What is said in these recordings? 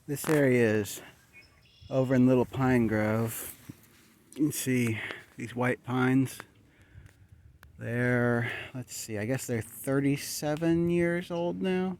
This area is over in Little Pine Grove. You can see these white pines. They're, let's see, I guess they're 37 years old now.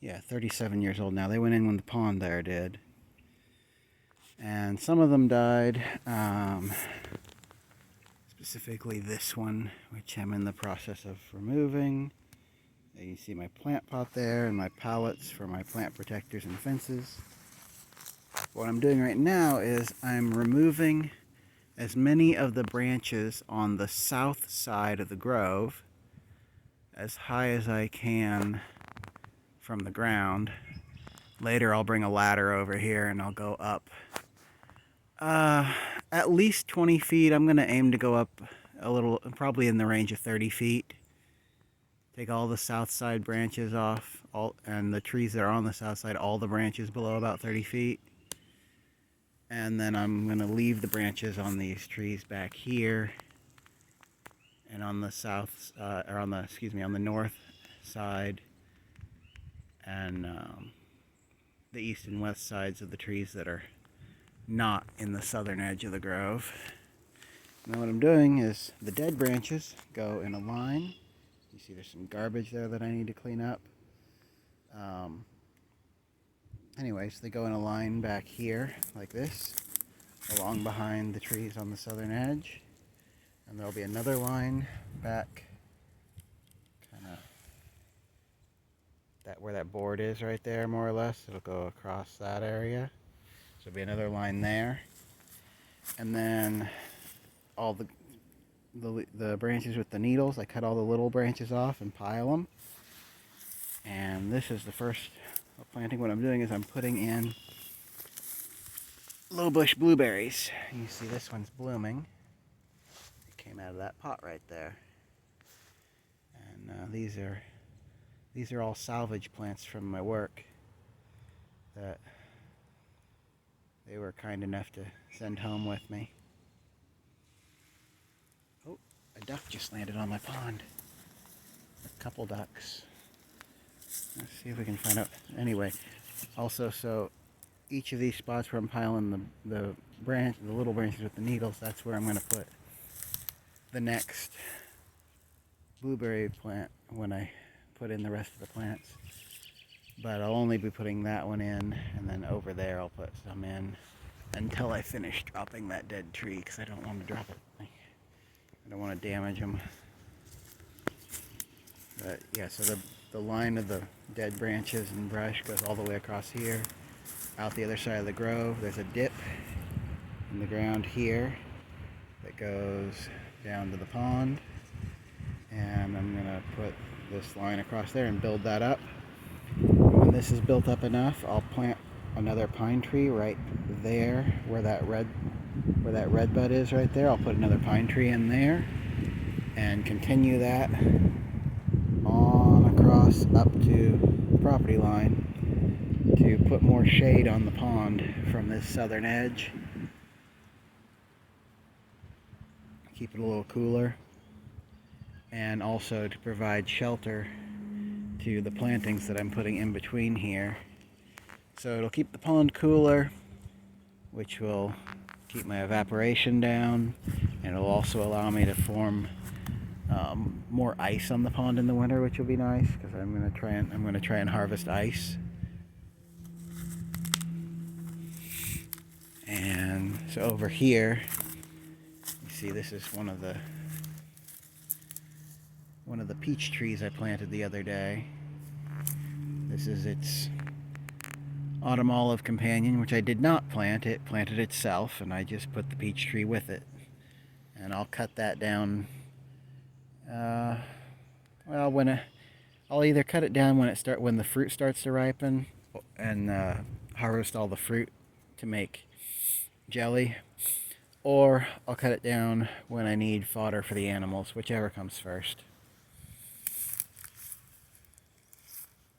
Yeah, 37 years old now. They went in when the pond there did. And some of them died. Specifically this one, which I'm in the process of removing. You see my plant pot there and my pallets for my plant protectors and fences. What I'm doing right now is I'm removing as many of the branches on the south side of the grove as high as I can from the ground. Later I'll bring a ladder over here and I'll go up at least 20 feet. I'm going to aim to go up a little, probably in the range of 30 feet. Take all the south side branches off, and the trees that are on the south side, all the branches below about 30 feet. And then I'm going to leave the branches on these trees back here and on the south, or on the north side and the east and west sides of the trees that are not in the southern edge of the grove. Now what I'm doing is the dead branches go in a line. You see there's some garbage there that I need to clean up. Anyways, they go in a line back here like this, along behind the trees on the southern edge. And there'll be another line back kind of that where that board is right there, more or less. It'll go across that area. So there'll be another line there. And then all the branches with the needles, I cut all the little branches off and pile them. And this is the first planting. What I'm doing is I'm putting in Lowbush blueberries. You see this one's blooming. It came out of that pot right there. And these are all salvage plants from my work that they were kind enough to send home with me. Oh, a duck just landed on my pond. A couple ducks. Let's see if we can find out. Anyway, also, so each of these spots where I'm piling the little branches with the needles, that's where I'm going to put the next blueberry plant when I put in the rest of the plants. But I'll only be putting that one in, and then over there I'll put some in until I finish dropping that dead tree, because I don't want to drop it. I don't want to damage them. But yeah, so the line of the dead branches and brush goes all the way across here, out the other side of the grove. There's a dip in the ground here that goes down to the pond, and I'm going to put this line across there and build that up. When this is built up enough, I'll plant another pine tree right there where that red bud is right there. I'll put another pine tree in there and continue that on across up to the property line to put more shade on the pond from this southern edge. Keep it a little cooler, and also to provide shelter to the plantings that I'm putting in between here. So it'll keep the pond cooler, which will keep my evaporation down, and it'll also allow me to form more ice on the pond in the winter, which will be nice, because I'm going to try and harvest ice. And so over here, you see this is one of the peach trees I planted the other day. This is its autumn olive companion, which I did not plant. It planted itself, and I just put the peach tree with it. And I'll cut that down. I'll either cut it down when the fruit starts to ripen, and harvest all the fruit to make jelly, or I'll cut it down when I need fodder for the animals, whichever comes first.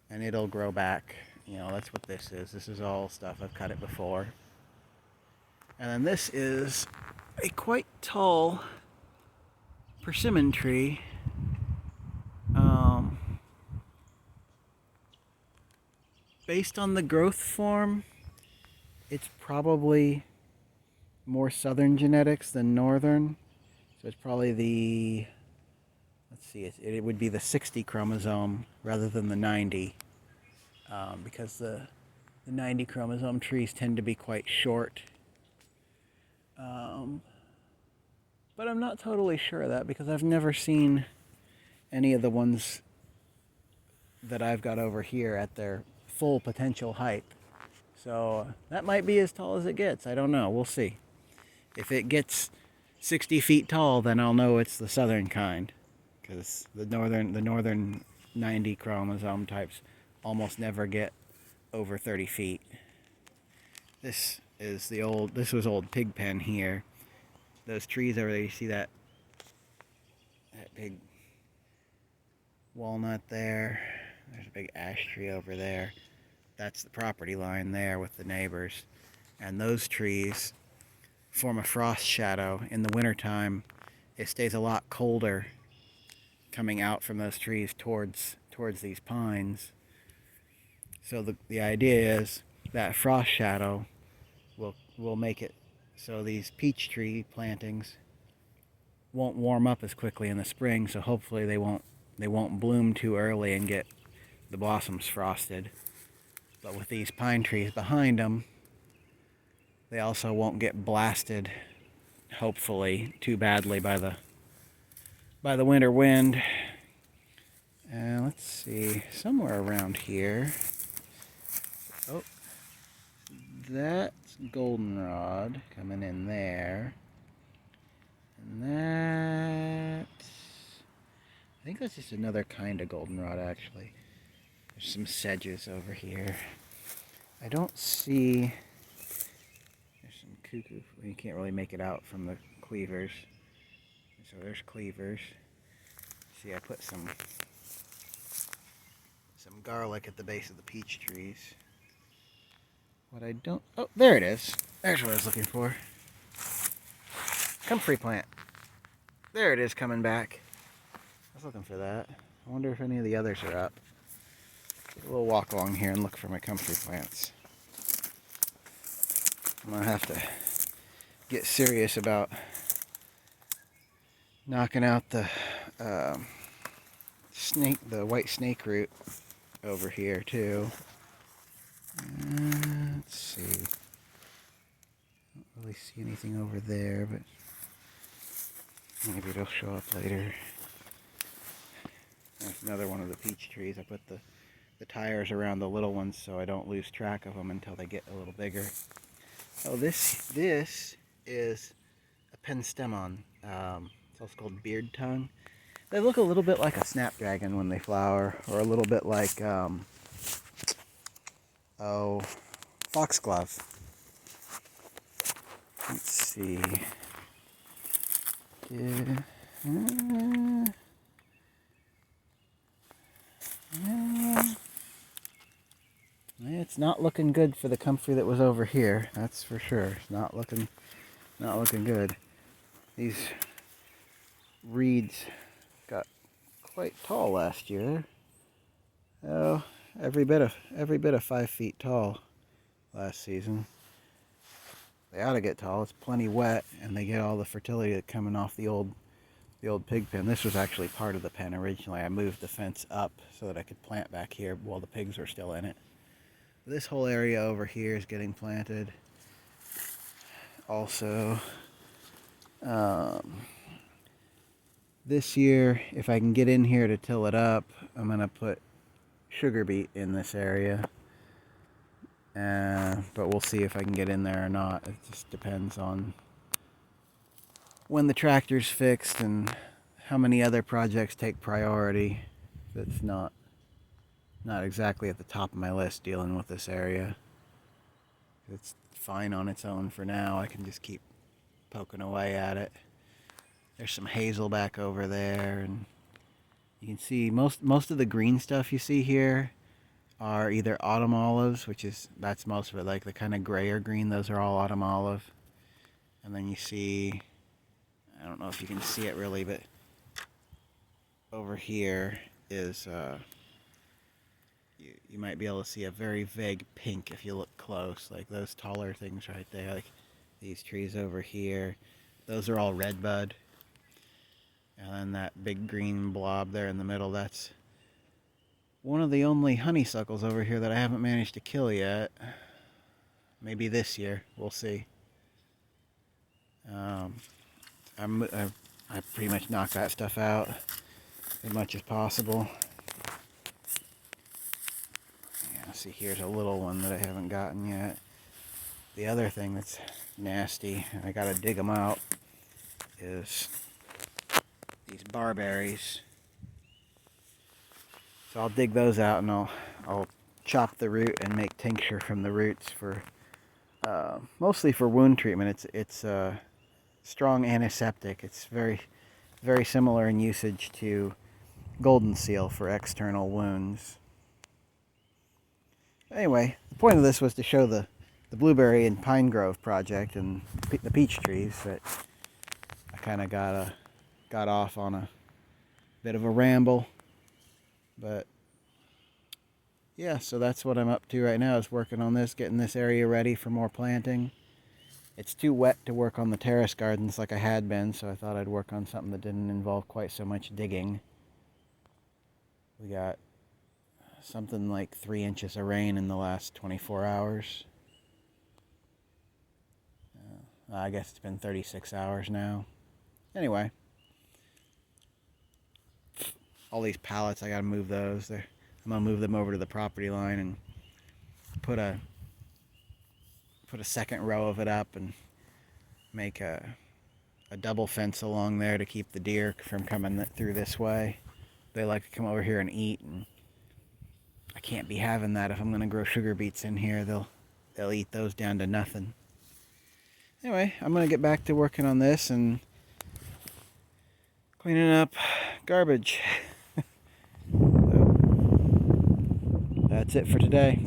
And it'll grow back. You know, that's what this is. This is all stuff. I've cut it before. And then this is a quite tall persimmon tree. Based on the growth form, it's probably more southern genetics than northern. So it's probably the, let's see, it would be the 60 chromosome rather than the 90, because the 90 chromosome trees tend to be quite short. But I'm not totally sure of that because I've never seen any of the ones that I've got over here at their full potential height. So that might be as tall as it gets. I don't know. We'll see. If it gets 60 feet tall, then I'll know it's the southern kind, because the northern 90 chromosome types almost never get over 30 feet. This was old pig pen here. Those trees over there, you see that big walnut there? There's a big ash tree over there. That's the property line there with the neighbors. And those trees form a frost shadow. In the wintertime, it stays a lot colder coming out from those trees towards these pines. So the idea is that frost shadow will make it so these peach tree plantings won't warm up as quickly in the spring, so hopefully they won't bloom too early and get the blossoms frosted. But with these pine trees behind them, they also won't get blasted, hopefully, too badly by the winter wind. And let's see, somewhere around here. Oh, that's goldenrod coming in there. And that, I think that's just another kind of goldenrod, actually. There's some sedges over here. I don't see, there's some cuckoo. You can't really make it out from the cleavers. So there's cleavers. See, I put some garlic at the base of the peach trees. What I don't, oh, there it is. There's what I was looking for. Comfrey plant. There it is coming back. I was looking for that. I wonder if any of the others are up. We'll walk along here and look for my comfrey plants. I'm gonna have to get serious about knocking out the white snake root over here too. Let's see. Don't really see anything over there, but maybe it'll show up later. That's another one of the peach trees. I put the tires around the little ones so I don't lose track of them until they get a little bigger. Oh, this is a penstemon. It's also called beard tongue. They look a little bit like a snapdragon when they flower, or a little bit like foxglove. Let's see. It's not looking good for the comfrey that was over here. That's for sure. It's not looking good. These reeds got quite tall last year. Oh, every bit of 5 feet tall last season. They ought to get tall. It's plenty wet, and they get all the fertility coming off the old pig pen. This was actually part of the pen originally. I moved the fence up so that I could plant back here while the pigs were still in it. This whole area over here is getting planted. Also, this year, if I can get in here to till it up, I'm going to put sugar beet in this area. But we'll see if I can get in there or not. It just depends on when the tractor's fixed and how many other projects take priority. That's not exactly at the top of my list dealing with this area. It's fine on its own for now. I can just keep poking away at it. There's some hazel back over there, and you can see most of the green stuff you see here are either autumn olives, that's most of it, like the kind of grayer green. Those are all autumn olive. And then you see, I don't know if you can see it really, but over here is You might be able to see a very vague pink if you look close, like those taller things right there, like these trees over here. Those are all redbud. And then that big green blob there in the middle, that's one of the only honeysuckles over here that I haven't managed to kill yet. Maybe this year, we'll see. I pretty much knock that stuff out as much as possible. Yeah, see, here's a little one that I haven't gotten yet. The other thing that's nasty, and I gotta dig them out, is these barberries. So I'll dig those out and I'll chop the root and make tincture from the roots for mostly for wound treatment. It's a strong antiseptic. It's very similar in usage to golden seal for external wounds. Anyway, the point of this was to show the blueberry and pine grove project and the peach trees, that I kind of got off on a bit of a ramble. But yeah, so that's what I'm up to right now, is working on this, getting this area ready for more planting. It's too wet to work on the terrace gardens like I had been, so I thought I'd work on something that didn't involve quite so much digging. We got something like 3 inches of rain in the last 24 hours. I guess it's been 36 hours now. Anyway, all these pallets, I gotta move those. I'm gonna move them over to the property line and put a second row of it up and make a double fence along there to keep the deer from coming through this way. They like to come over here and eat, and I can't be having that if I'm gonna grow sugar beets in here. They'll eat those down to nothing. Anyway, I'm gonna get back to working on this and cleaning up garbage. So, that's it for today.